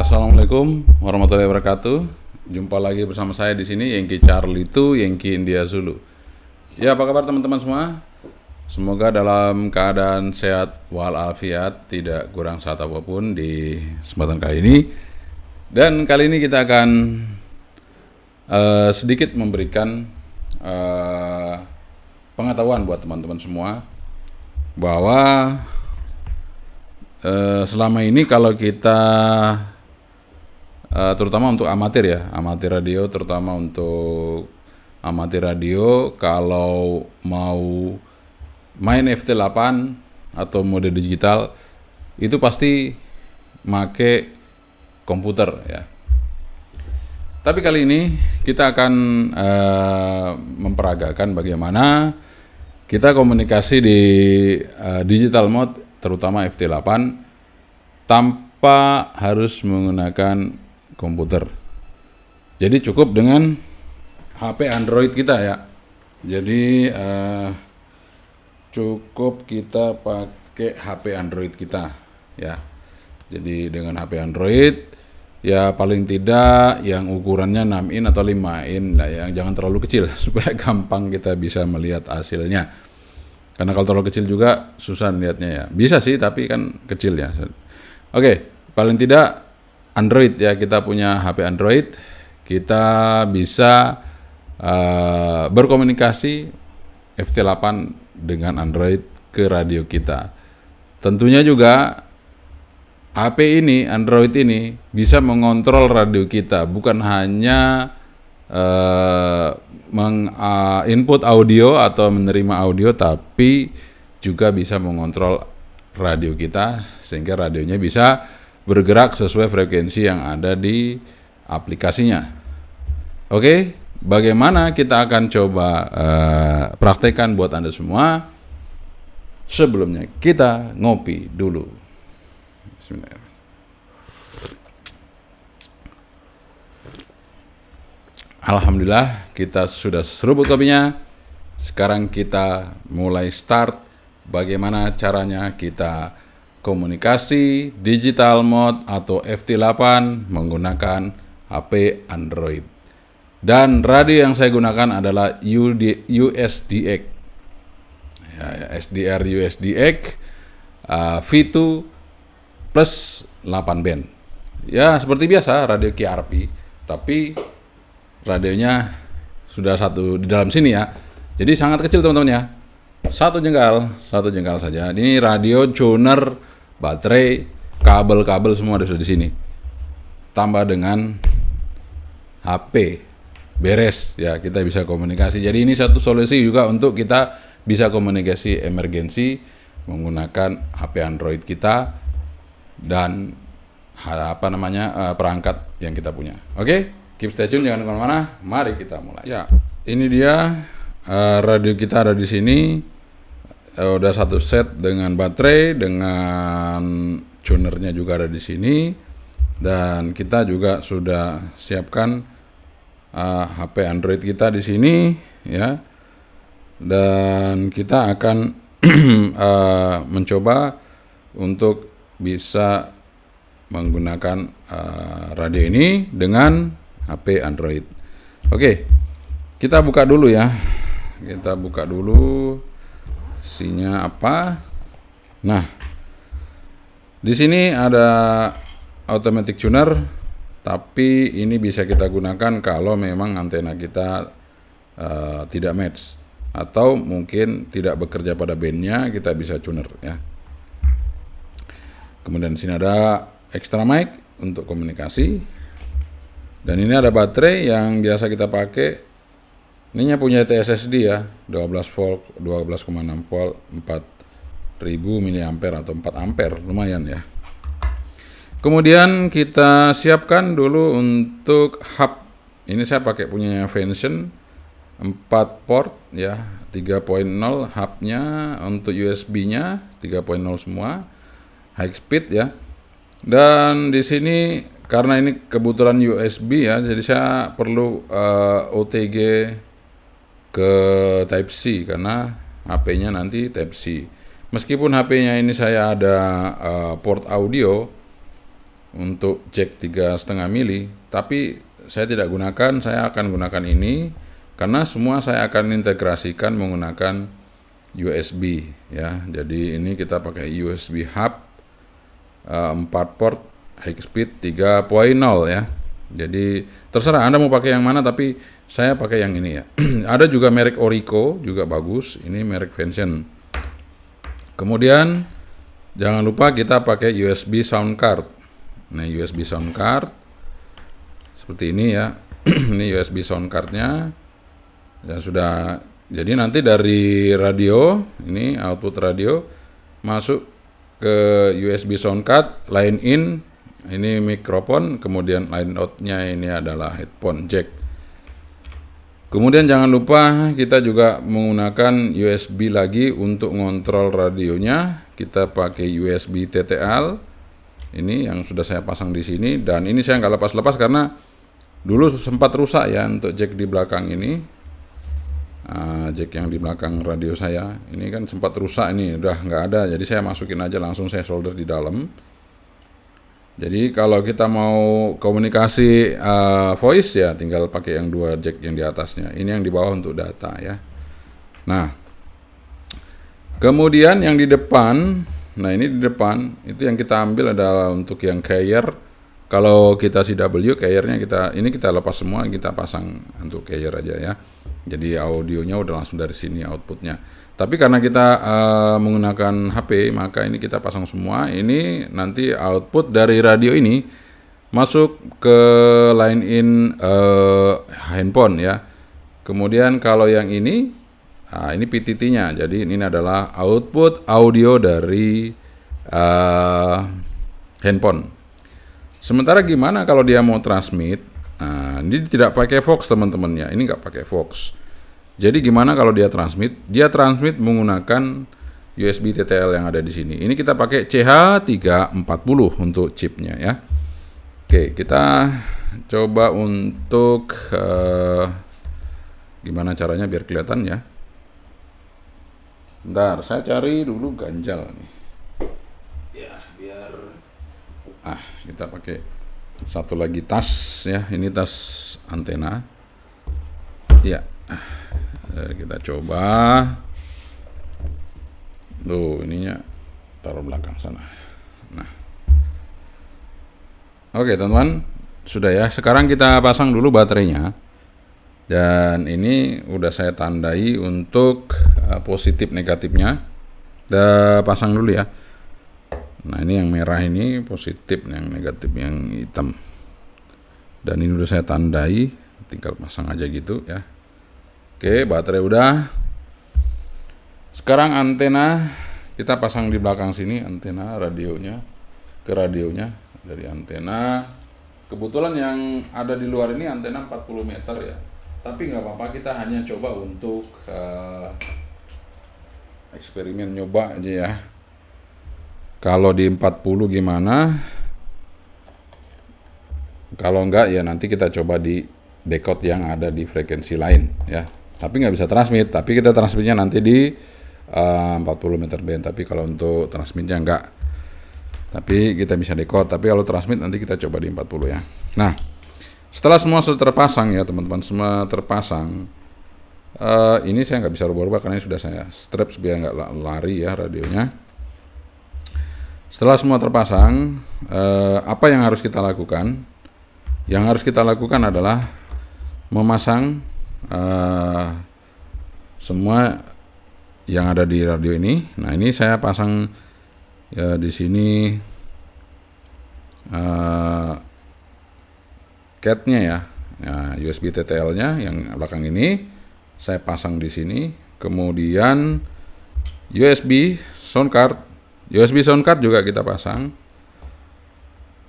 Assalamualaikum warahmatullahi wabarakatuh. Jumpa lagi bersama saya di sini Yankee Charlie 2 Yankee India Zulu. Ya, apa kabar teman-teman semua? Semoga dalam keadaan sehat walafiat, tidak kurang satu apapun di kesempatan kali ini. Dan kali ini kita akan sedikit memberikan pengetahuan buat teman-teman semua bahwa selama ini kalau kita terutama untuk amatir radio, terutama untuk amatir radio, kalau mau main FT8 atau mode digital itu pasti make komputer ya. Tapi kali ini kita akan memperagakan bagaimana kita komunikasi di digital mode, terutama FT8 tanpa harus menggunakan komputer. Jadi cukup dengan HP Android kita ya. Jadi cukup kita pakai HP Android kita ya. Jadi dengan HP Android ya paling tidak yang ukurannya 6 in atau 5 in, nah, yang jangan terlalu kecil supaya gampang kita bisa melihat hasilnya. Karena kalau terlalu kecil juga susah lihatnya ya. Bisa sih tapi kan kecil ya. Oke, paling tidak Android ya, kita punya HP Android, kita bisa berkomunikasi FT8 dengan Android ke radio kita. Tentunya juga HP ini, Android ini bisa mengontrol radio kita, bukan hanya input audio atau menerima audio, tapi juga bisa mengontrol radio kita sehingga radionya bisa bergerak sesuai frekuensi yang ada di aplikasinya. Oke, bagaimana kita akan coba praktekkan buat Anda semua. Sebelumnya kita ngopi dulu. Bismillah. Alhamdulillah kita sudah seruput kopinya. Sekarang kita mulai start bagaimana caranya kita komunikasi digital mode atau FT8 menggunakan HP Android. Dan radio yang saya gunakan adalah USDX. Ya, SDR USDX V2 plus 8 band. Ya, seperti biasa radio QRP, tapi radionya sudah satu di dalam sini ya. Jadi sangat kecil teman-teman ya. Satu jengkal saja. Ini radio, tuner, baterai, kabel-kabel semua ada di sini. Tambah dengan HP, beres ya, kita bisa komunikasi. Jadi ini satu solusi juga untuk kita bisa komunikasi emergensi menggunakan HP Android kita dan perangkat yang kita punya. Oke, keep stay tune, jangan kemana-mana. Mari kita mulai. Ya, ini dia radio kita ada di sini. Udah satu set dengan baterai, dengan tunernya juga ada di sini, dan kita juga sudah siapkan HP Android kita di sini ya, dan kita akan mencoba untuk bisa menggunakan radio ini dengan HP Android. Oke, kita buka dulu ya. Kita buka dulu isinya apa. Nah, di sini ada automatic tuner, tapi ini bisa kita gunakan kalau memang antena kita tidak match atau mungkin tidak bekerja pada bandnya, kita bisa tuner ya. Kemudian di sini ada extra mic untuk komunikasi, dan ini ada baterai yang biasa kita pakai. Ininya punya TSSD ya, 12 volt, 12,6 volt, 4000 mAh atau 4 ampere, lumayan ya. Kemudian kita siapkan dulu untuk hub. Ini saya pakai punya Vention 4 port ya, 3.0 hubnya. Untuk USB-nya 3.0 semua, high speed ya. Dan di sini karena ini kebetulan USB ya, jadi saya perlu OTG ke Type C karena HP-nya nanti Type C. Meskipun HP-nya ini saya ada port audio, untuk jack 3,5 mili, tapi saya tidak gunakan, saya akan gunakan ini karena semua saya akan integrasikan menggunakan USB ya. Jadi ini kita pakai USB hub 4 port high speed 3.0 ya. Jadi terserah Anda mau pakai yang mana, tapi saya pakai yang ini ya. Ada juga merek Orico juga bagus, ini merek Vention. Kemudian jangan lupa kita pakai USB sound card. Nah, USB sound card seperti ini ya. Ini USB sound cardnya ya sudah. Jadi nanti dari radio, ini output radio masuk ke USB sound card, line in ini mikrofon, kemudian line out-nya ini adalah headphone jack. Kemudian jangan lupa kita juga menggunakan USB lagi untuk ngontrol radionya. Kita pakai USB TTL. Ini yang sudah saya pasang di sini, dan ini saya nggak lepas-lepas karena dulu sempat rusak ya untuk jack di belakang ini. Jack yang di belakang radio saya ini kan sempat rusak, ini udah nggak ada, jadi saya masukin aja langsung, saya solder di dalam. Jadi kalau kita mau komunikasi voice ya tinggal pakai yang 2 jack yang di atasnya, ini yang di bawah untuk data ya. Nah, kemudian yang di depan, nah ini di depan itu yang kita ambil adalah untuk yang carrier. Kalau kita CW carriernya kita lepas semua, kita pasang untuk carrier aja ya. Jadi audionya udah langsung dari sini outputnya. Tapi karena kita menggunakan HP, maka ini kita pasang semua. Ini nanti output dari radio ini masuk ke line in handphone ya. Kemudian kalau yang ini PTT-nya. Jadi ini adalah output audio dari handphone. Sementara gimana kalau dia mau transmit? Nah, ini tidak pakai Vox teman-temannya. Ini nggak pakai Vox. Jadi gimana kalau dia transmit? Dia transmit menggunakan USB TTL yang ada di sini. Ini kita pakai CH340 untuk chipnya ya. Oke, kita coba untuk gimana caranya biar kelihatan ya. Bentar, saya cari dulu ganjal nih. Ya, biar kita pakai satu lagi tas ya. Ini tas antena. Ya. Kita coba. Tuh, ininya taruh belakang sana. Nah. Oke, teman-teman, sudah ya. Sekarang kita pasang dulu baterainya. Dan ini udah saya tandai untuk positif negatifnya. Kita pasang dulu ya. Nah, ini yang merah ini positif, yang negatif yang hitam. Dan ini udah saya tandai, tinggal pasang aja gitu ya. Oke, baterai udah. Sekarang antena kita pasang di belakang sini, antena radionya ke radionya dari antena. Kebetulan yang ada di luar ini antena 40 meter ya. Tapi nggak apa-apa, kita hanya coba untuk eksperimen, nyoba aja ya. Kalau di 40 gimana? Kalau enggak ya nanti kita coba di decode yang ada di frekuensi lain ya. Tapi nggak bisa transmit, tapi kita transmitnya nanti di 40 meter band. Tapi kalau untuk transmitnya enggak. Tapi kita bisa decode, tapi kalau transmit nanti kita coba di 40 ya. Nah, setelah semua sudah terpasang ya teman-teman, semua terpasang. Ini saya nggak bisa rubah-rubah karena ini sudah saya strap supaya nggak lari ya radionya. Setelah semua terpasang, apa yang harus kita lakukan? Yang harus kita lakukan adalah memasang semua yang ada di radio ini. Nah, ini saya pasang ya di sini cat-nya ya. USB TTL-nya yang belakang ini saya pasang di sini. Kemudian USB sound card. USB sound card juga kita pasang.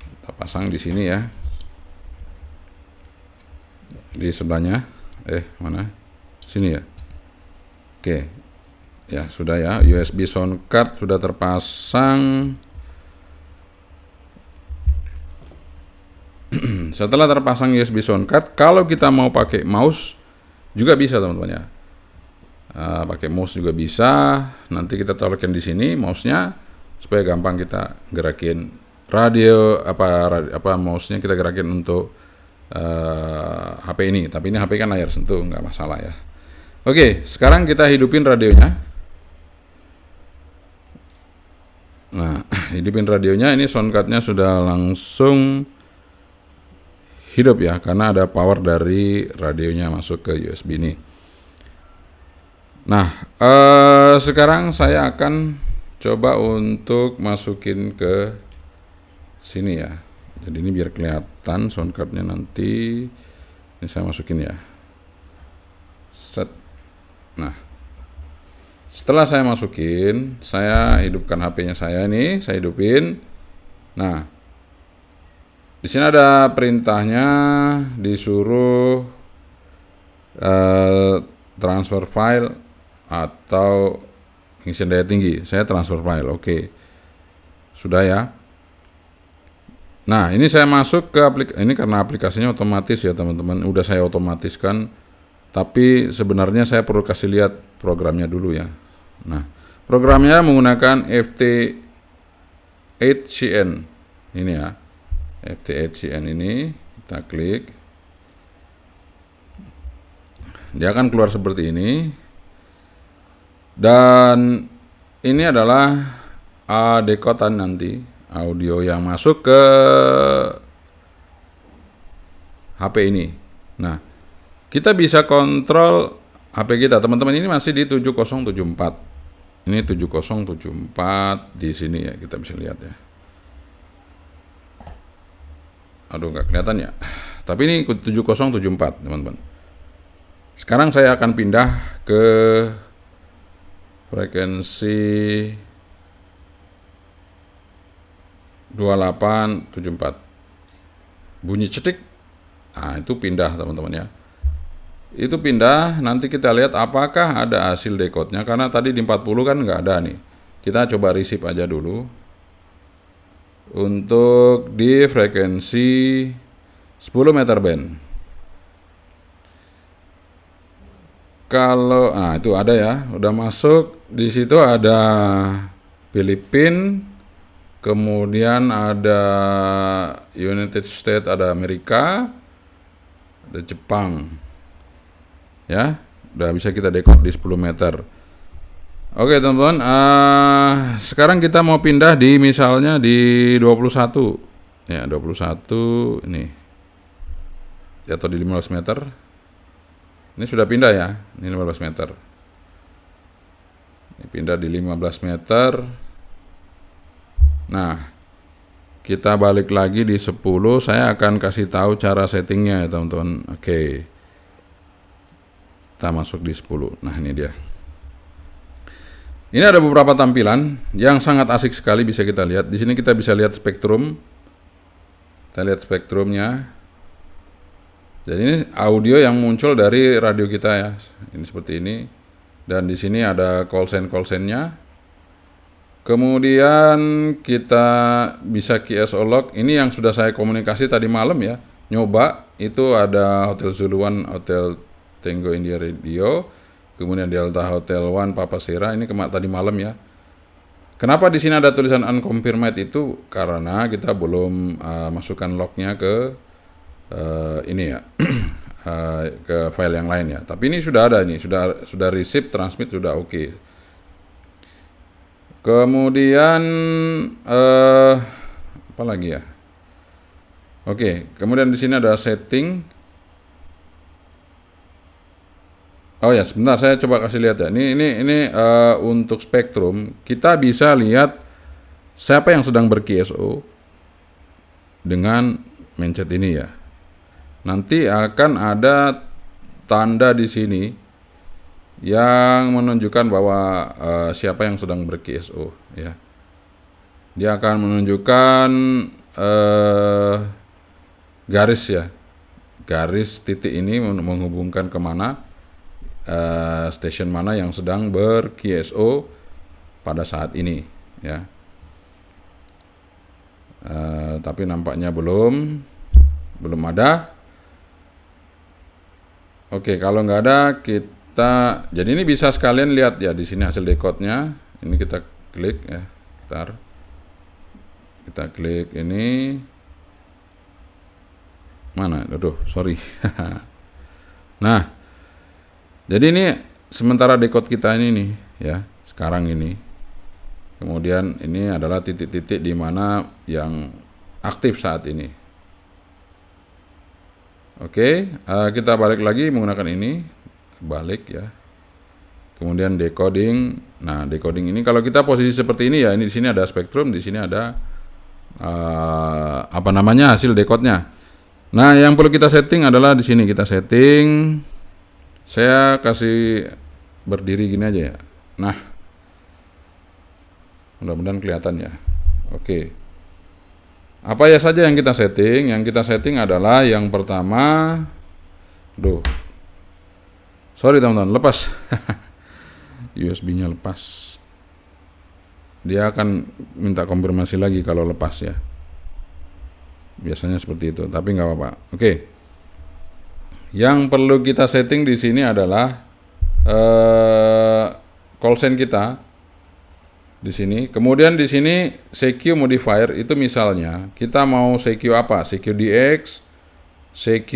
Kita pasang di sini ya. Di sebelahnya. Mana? Sini ya. Oke. Ya, sudah ya. USB sound card sudah terpasang. Setelah terpasang USB sound card, kalau kita mau pakai mouse juga bisa teman-teman ya. Pakai mouse juga bisa. Nanti kita taruhkan di sini mouse-nya supaya gampang kita gerakin apa mouse-nya kita gerakin untuk HP ini, tapi ini HP kan layar sentuh, nggak masalah ya. Oke, sekarang kita hidupin radionya. Nah, hidupin radionya, ini soundcard-nya sudah langsung hidup ya, karena ada power dari radionya masuk ke USB ini. Nah, sekarang saya akan coba untuk masukin ke sini ya. Jadi ini biar kelihatan soundcardnya nanti. Ini saya masukin ya. Set. Nah, setelah saya masukin, saya hidupkan HP-nya saya nih, saya hidupin. Nah, di sini ada perintahnya, disuruh transfer file atau pengisian daya tinggi. Saya transfer file, oke. Sudah ya. Nah, ini saya masuk ke ini karena aplikasinya otomatis ya teman-teman. Udah saya otomatiskan, tapi sebenarnya saya perlu kasih lihat programnya dulu ya. Nah, programnya menggunakan FT8CN ini ya. FT8CN ini kita klik, dia akan keluar seperti ini. Dan ini adalah dekodan nanti audio yang masuk ke HP ini. Nah, kita bisa kontrol HP kita. Teman-teman, ini masih di 7074. Ini 7074 di sini ya, kita bisa lihat ya. Aduh, nggak kelihatan ya. Tapi ini 7074, teman-teman. Sekarang saya akan pindah ke frekuensi 2874. Bunyi cetik. Nah, itu pindah teman-teman ya. Itu pindah, nanti kita lihat apakah ada hasil decode-nya, karena tadi di 40 kan nggak ada nih. Kita coba receive aja dulu. Untuk di frekuensi 10 meter band. Kalau itu ada ya, udah masuk. Di situ ada Filipina, kemudian ada United States, ada Amerika, ada Jepang. Ya, udah bisa kita decode di 10 meter. Oke teman-teman, sekarang kita mau pindah di misalnya di 21. Ya, 21 ini. Atau di 15 meter. Ini sudah pindah ya, ini 15 meter. Ini pindah di 15 meter. Nah, kita balik lagi di 10. Saya akan kasih tahu cara settingnya ya teman-teman. Oke, kita masuk di 10. Nah, ini dia. Ini ada beberapa tampilan yang sangat asik sekali, bisa kita lihat. Di sini kita bisa lihat spektrum. Kita lihat spektrumnya. Jadi ini audio yang muncul dari radio kita ya. Ini seperti ini. Dan di sini ada call sign-nya. Kemudian kita bisa QSO log. Ini yang sudah saya komunikasi tadi malam ya. Nyoba itu ada Hotel Zulu One, Hotel Tango India Radio, kemudian Delta Hotel One Papa Sierra. Ini tadi malam ya. Kenapa di sini ada tulisan unconfirmed itu? Karena kita belum masukkan lognya ke ini ya. Ke file yang lain ya. Tapi ini sudah ada, ini sudah receive, transmit sudah oke. Kemudian apa lagi ya? Oke, kemudian di sini ada setting. Oh ya, sebentar saya coba kasih lihat ya. Ini untuk spektrum kita bisa lihat siapa yang sedang ber-QSO dengan mencet ini ya. Nanti akan ada tanda di sini yang menunjukkan bahwa siapa yang sedang ber-QSO ya. Dia akan menunjukkan garis ya. Garis titik ini menghubungkan kemana, stasiun mana yang sedang ber-QSO pada saat ini ya. Tapi nampaknya belum ada. Oke, kalau nggak ada kita, jadi ini bisa sekalian lihat ya di sini hasil decode-nya. Ini kita klik ya, bentar. Kita klik ini. Mana? Aduh, sorry. Nah, jadi ini sementara decode kita ini nih ya, sekarang ini. Kemudian ini adalah titik-titik di mana yang aktif saat ini. Oke, kita balik lagi menggunakan ini, balik ya. Kemudian decoding. Nah, decoding ini kalau kita posisi seperti ini ya, ini di sini ada spektrum, di sini ada hasil decode-nya. Nah, yang perlu kita setting adalah di sini kita setting. Saya kasih berdiri gini aja ya. Nah, mudah-mudahan kelihatan ya. Oke. Apa ya saja yang kita setting? Yang kita setting adalah yang pertama, sorry teman-teman, lepas. USB-nya lepas. Dia akan minta konfirmasi lagi kalau lepas ya. Biasanya seperti itu, tapi nggak apa-apa. Oke. Yang perlu kita setting di sini adalah call sign kita di sini. Kemudian di sini CQ modifier itu misalnya kita mau CQ apa? CQ DX, CQ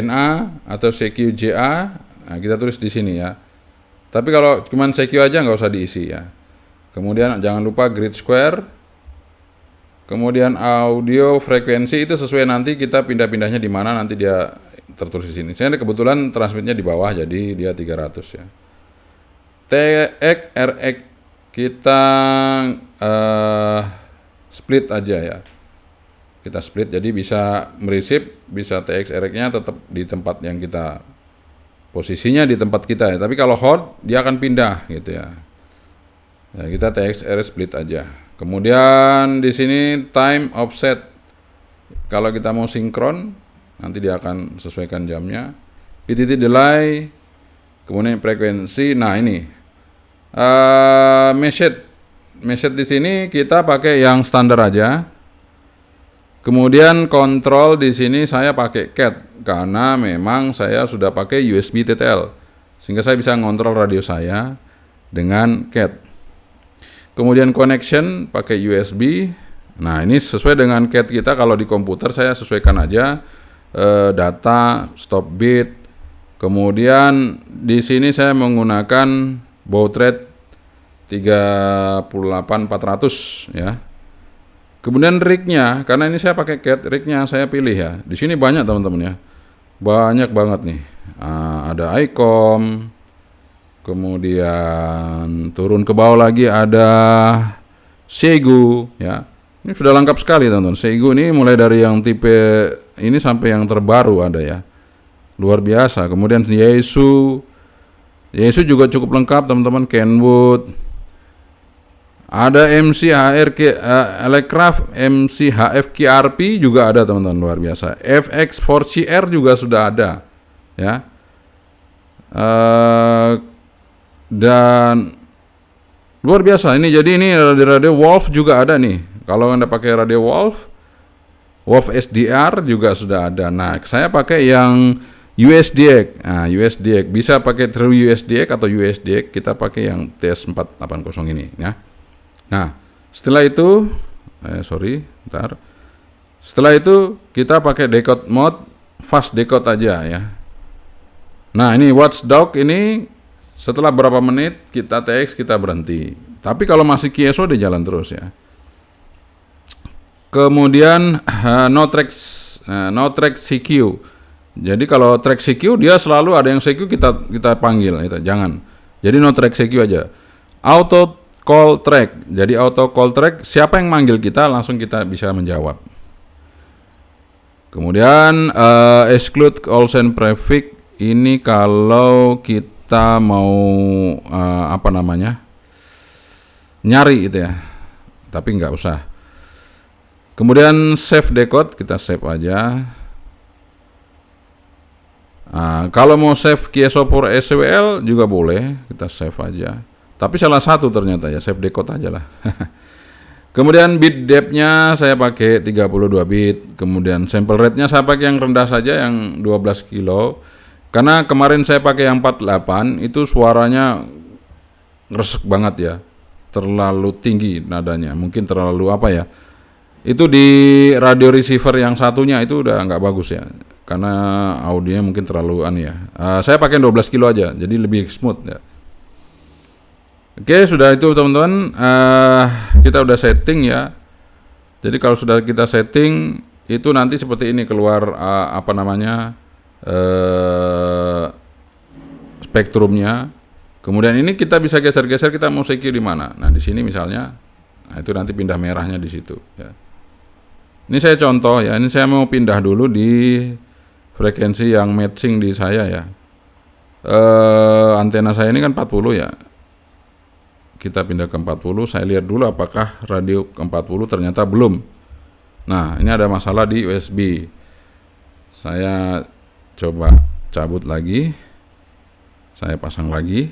NA atau CQ JA. Nah, kita tulis di sini ya. Tapi kalau cuman CQ aja nggak usah diisi ya. Kemudian jangan lupa grid square. Kemudian audio frekuensi itu sesuai nanti kita pindah-pindahnya di mana, nanti dia tertulis di sini. Saya kebetulan transmitnya di bawah jadi dia 300 ya. TX RX kita split aja ya. Kita split jadi bisa mereceive, bisa TX RX-nya tetap di tempat yang kita posisinya di tempat kita ya. Tapi kalau hot dia akan pindah gitu ya. Ya, kita TX RX split aja. Kemudian di sini time offset. Kalau kita mau sinkron, nanti dia akan sesuaikan jamnya. PTT delay, kemudian frekuensi. Nah ini message di sini kita pakai yang standar aja. Kemudian kontrol di sini saya pakai CAT karena memang saya sudah pakai USB TTL, sehingga saya bisa ngontrol radio saya dengan CAT. Kemudian connection pakai USB. Nah, ini sesuai dengan CAT kita. Kalau di komputer saya sesuaikan aja data, stop bit. Kemudian di sini saya menggunakan baud rate 38400 ya. Kemudian rig-nya, karena ini saya pakai CAT, rig-nya saya pilih ya. Di sini banyak teman-teman ya. Banyak banget nih. Ada ICOM. Kemudian turun ke bawah lagi ada Seigu ya. Ini sudah lengkap sekali teman-teman. Seigu ini mulai dari yang tipe ini sampai yang terbaru ada ya. Luar biasa. Kemudian Yaesu juga cukup lengkap teman-teman. Kenwood. Ada MCHRK Elecraft, MCHF QRP juga ada teman-teman, luar biasa. FX4CR juga sudah ada ya. Dan luar biasa ini. Jadi ini radio Wolf juga ada nih. Kalau Anda pakai radio Wolf SDR juga sudah ada. Nah, saya pakai yang USDX. Nah, USDX bisa pakai True USDX atau USDX. Kita pakai yang TS480 ini ya. Nah, setelah itu Setelah itu kita pakai decode mode, fast decode aja ya. Nah, ini watchdog ini setelah berapa menit kita TX kita berhenti. Tapi kalau masih QSO dia jalan terus ya. Kemudian no track CQ. Jadi kalau track CQ dia selalu ada yang CQ kita panggil, jangan. Jadi no track CQ aja. Auto call track. Jadi auto call track, siapa yang manggil kita langsung kita bisa menjawab. Kemudian exclude call sign prefix ini kalau kita mau nyari itu ya, tapi nggak usah. Kemudian save decode, kita save aja. Kalau mau save QSO for SWL juga boleh, kita save aja. Tapi salah satu ternyata ya, save decode aja lah. Kemudian bit depth-nya saya pakai 32 bit. Kemudian sample rate-nya saya pakai yang rendah saja, yang 12 kilo. Karena kemarin saya pakai yang 48, itu suaranya ngeresek banget ya. terlalu tinggi nadanya, mungkin terlalu apa ya, itu di radio receiver yang satunya itu udah nggak bagus ya, karena audionya mungkin terlalu ya. Saya pakai 12 kilo aja, jadi lebih smooth ya. Oke, sudah itu teman-teman, kita udah setting ya. Jadi kalau sudah kita setting, itu nanti seperti ini keluar spektrumnya. Kemudian ini kita bisa geser-geser, kita mau EQ di mana. Nah di sini misalnya, nah itu nanti pindah merahnya di situ. Ya. Ini saya contoh ya, ini saya mau pindah dulu di frekuensi yang matching di saya ya. Antena saya ini kan 40 ya. Kita pindah ke 40, saya lihat dulu apakah radio ke 40, ternyata belum. Nah ini ada masalah di USB. Saya coba cabut lagi, saya pasang lagi.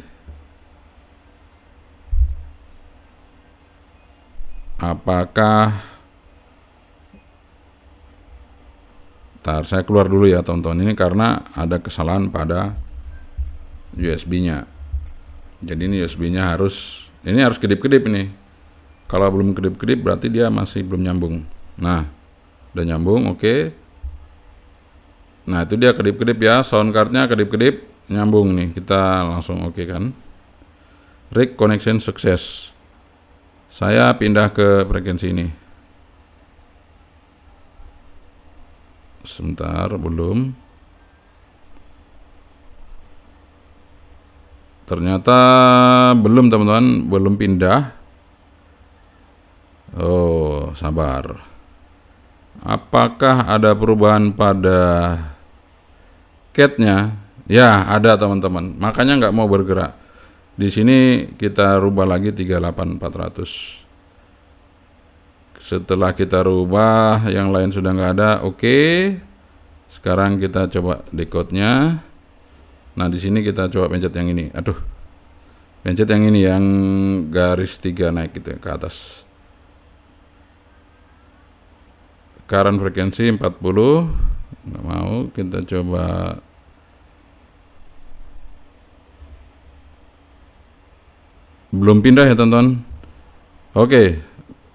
Apakah saya keluar dulu ya teman-teman, ini karena ada kesalahan pada USB-nya. Jadi ini USB-nya harus kedip-kedip ini. Kalau belum kedip-kedip berarti dia masih belum nyambung. Nah, udah nyambung, oke. Nah, itu dia kedip-kedip ya, sound card-nya kedip-kedip, nyambung nih. Kita langsung oke kan. Rig connection success. Saya pindah ke frekuensi ini. Sebentar, belum. Ternyata belum teman-teman, belum pindah. Oh, sabar. Apakah ada perubahan pada cat-nya? Ya, ada teman-teman. Makanya nggak mau bergerak. Di sini kita rubah lagi 38400. Setelah kita rubah, yang lain sudah nggak ada. Oke. Sekarang kita coba decode-nya. Nah, di sini kita coba pencet yang ini. Aduh. Pencet yang ini, yang garis 3 naik gitu ke atas. Current frekuensi 40. Nggak mau, kita coba belum pindah ya teman-teman. Oke,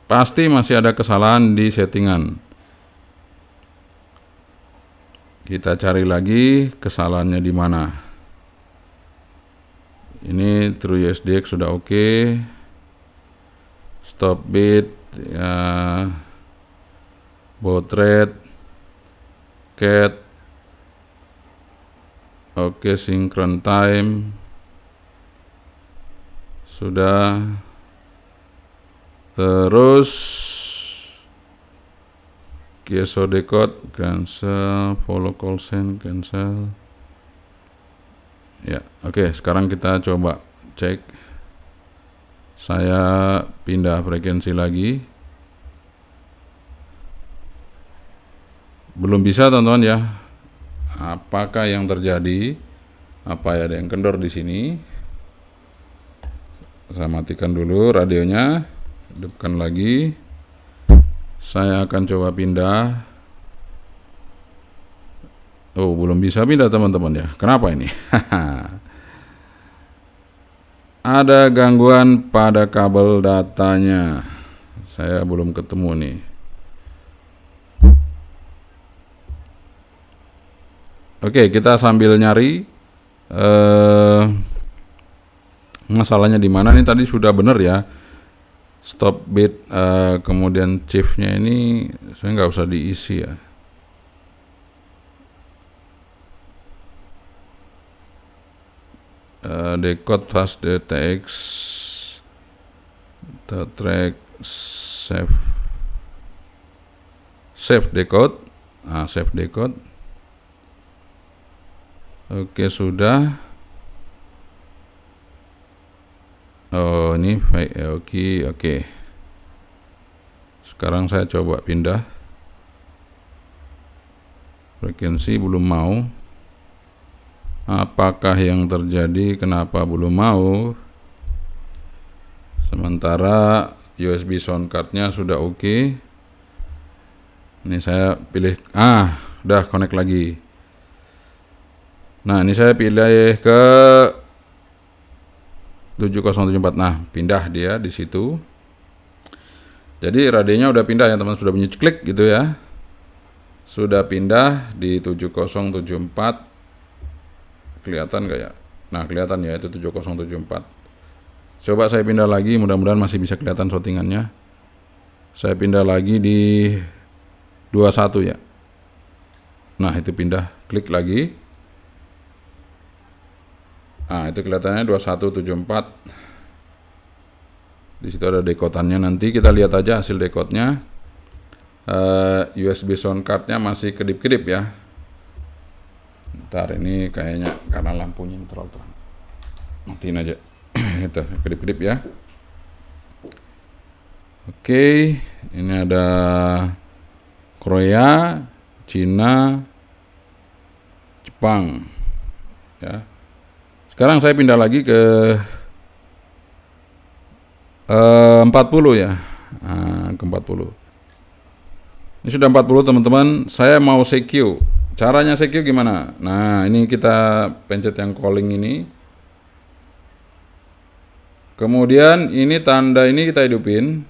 pasti masih ada kesalahan di settingan. Kita cari lagi kesalahannya di mana. Ini True USDX sudah oke. Stop bit ya, baud rate, cat, oke, synchron time sudah. Terus QSO decode cancel, follow call send cancel. Ya, oke, sekarang kita coba cek. Saya pindah frekuensi lagi. Belum bisa teman-teman ya. Apakah yang terjadi? Apa ya, ada yang kendor di sini? Saya matikan dulu radionya, hidupkan lagi. Saya akan coba pindah. Oh, belum bisa pindah teman-teman ya. Kenapa ini? Ada gangguan pada kabel datanya. Saya belum ketemu nih. Oke, kita sambil nyari masalahnya di mana nih. Tadi sudah benar ya, stop bit, kemudian shift-nya ini saya nggak usah diisi ya. Decode fast DTX, the track save decode, save decode. Oke, sudah. Oh, ini oke. Sekarang saya coba pindah frekuensi, belum mau. Apakah yang terjadi? Kenapa belum mau? Sementara USB sound card-nya sudah oke. Ini saya pilih, udah connect lagi. Nah, ini saya pilih ke 7074. Nah, pindah dia di situ. Jadi radionya udah pindah ya teman, sudah bunyi klik gitu ya. Sudah pindah di 7074. Kelihatan nggak ya? Nah, kelihatan ya, itu 7074. Coba saya pindah lagi, mudah-mudahan masih bisa kelihatan settingannya. Saya pindah lagi di 21 ya. Nah, itu pindah, klik lagi. Nah, itu kelihatannya 2174. Di situ ada dekodannya, nanti kita lihat aja hasil dekodnya. USB sound cardnya masih kedip-kedip ya. Ntar ini kayaknya karena lampunya terlalu terang. Matiin aja. Itu kedip-kedip ya. Oke, ini ada Korea, Cina, Jepang ya. Sekarang saya pindah lagi ke 40 ya. Nah, ke 40. Ini sudah 40 teman-teman. Saya mau CQ. Caranya CQ gimana? Nah, ini kita pencet yang calling ini. Kemudian ini tanda ini kita hidupin.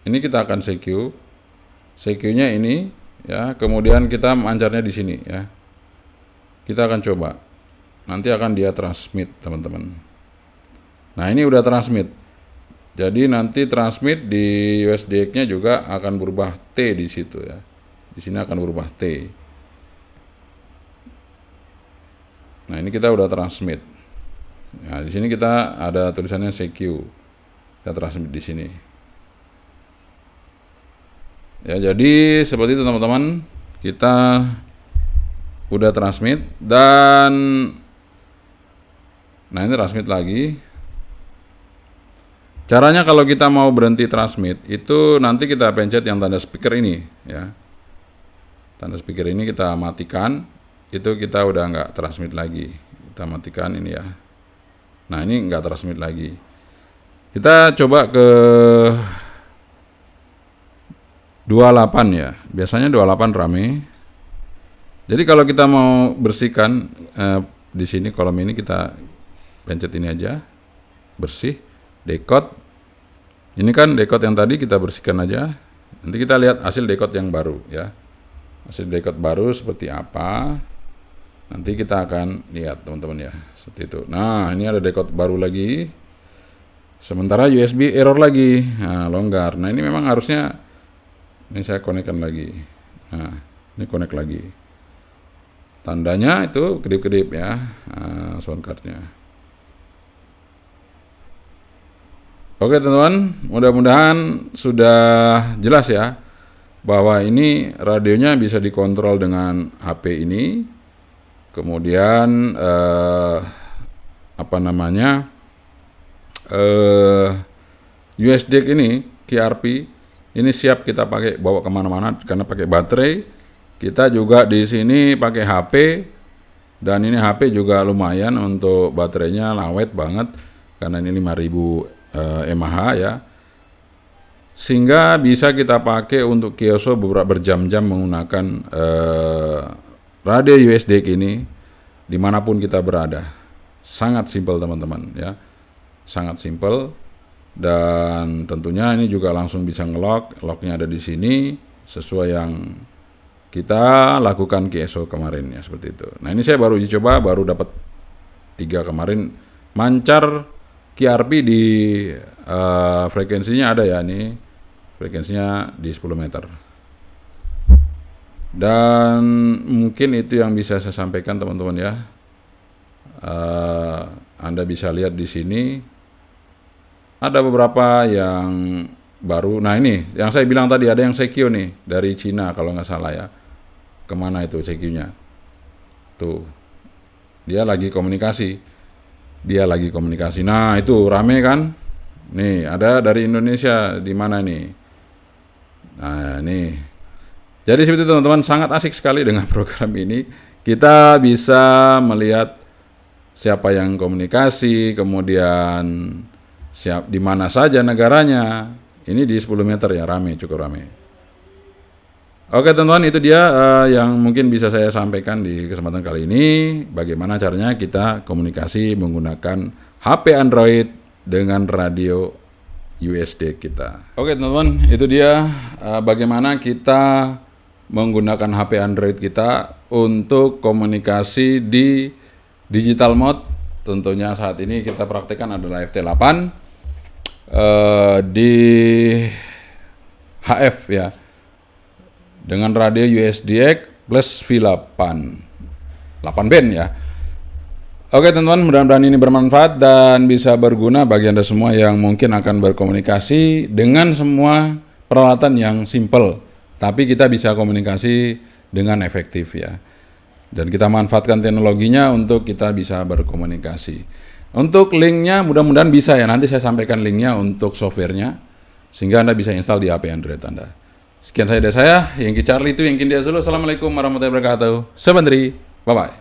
Ini kita akan CQ. CQ-nya ini ya, kemudian kita mancarnya di sini ya. Kita akan coba. Nanti akan dia transmit, teman-teman. Nah, ini udah transmit. Jadi nanti transmit di USDX-nya juga akan berubah T di situ ya. Di sini akan berubah T. Nah, ini kita udah transmit. Nah, di sini kita ada tulisannya CQ. Kita transmit di sini. Ya, jadi seperti itu teman-teman. Kita udah transmit dan nah ini transmit lagi. Caranya kalau kita mau berhenti transmit itu nanti kita pencet yang tanda speaker ini ya. Tanda speaker ini kita matikan, itu kita udah nggak transmit lagi. Kita matikan ini ya. Nah, ini nggak transmit lagi. Kita coba ke 28 ya. Biasanya 28 rame. Jadi kalau kita mau bersihkan di sini kolom ini kita pencet ini aja. Bersih, decode. Ini kan decode yang tadi kita bersihkan aja. Nanti kita lihat hasil decode yang baru ya. Hasil decode baru seperti apa. Nanti kita akan lihat teman-teman ya. Seperti itu. Nah, ini ada decode baru lagi. Sementara USB error lagi. Nah, longgar. Nah, ini memang harusnya ini saya konekkan lagi. Nah, ini connect lagi. Tandanya itu kedip-kedip ya, sound cardnya. Oke teman-teman, mudah-mudahan sudah jelas ya bahwa ini radionya bisa dikontrol dengan HP ini. Kemudian USDX ini QRP ini siap kita pakai bawa kemana-mana karena pakai baterai. Kita juga di sini pakai HP dan ini HP juga lumayan untuk baterainya awet banget karena ini 5000 mAh ya. Sehingga bisa kita pakai untuk Kioso beberapa berjam-jam menggunakan radio USDX ini dimanapun kita berada. Sangat simpel teman-teman ya, sangat simpel dan tentunya ini juga langsung bisa ngelock. Locknya ada di sini sesuai yang kita lakukan KSO kemarin ya, seperti itu. Nah, ini saya baru uji coba, baru dapat 3 kemarin mancar QRP di frekuensinya ada ya, ini frekuensinya di 10 meter. Dan mungkin itu yang bisa saya sampaikan teman-teman ya. Anda bisa lihat di sini ada beberapa yang baru. Nah, ini yang saya bilang tadi ada yang CQ nih dari Cina kalau nggak salah ya. Kemana itu CQ-nya? Tuh, dia lagi komunikasi. Nah, itu rame kan? Nih, ada dari Indonesia di mana nih? Nah, nih. Jadi seperti itu teman-teman, sangat asik sekali dengan program ini. Kita bisa melihat siapa yang komunikasi, kemudian di mana saja negaranya. Ini di 10 meter ya, rame, cukup rame. Oke teman-teman, itu dia yang mungkin bisa saya sampaikan di kesempatan kali ini. Bagaimana caranya kita komunikasi menggunakan HP Android dengan radio USD kita. Oke teman-teman, itu dia bagaimana kita menggunakan HP Android kita untuk komunikasi di digital mode. Tentunya saat ini kita praktekkan adalah FT8 di HF ya, dengan radio USDX plus V8 8 band ya. Oke teman-teman, mudah-mudahan ini bermanfaat dan bisa berguna bagi Anda semua yang mungkin akan berkomunikasi dengan semua peralatan yang simple, tapi kita bisa komunikasi dengan efektif ya. Dan kita manfaatkan teknologinya untuk kita bisa berkomunikasi. Untuk linknya mudah-mudahan bisa ya, nanti saya sampaikan linknya untuk softwarenya, sehingga Anda bisa install di HP Android Anda. Sekian dari saya, Yengki Charlie itu Yengki Dia Zulu. Assalamualaikum warahmatullahi wabarakatuh. Sebandri, bye-bye.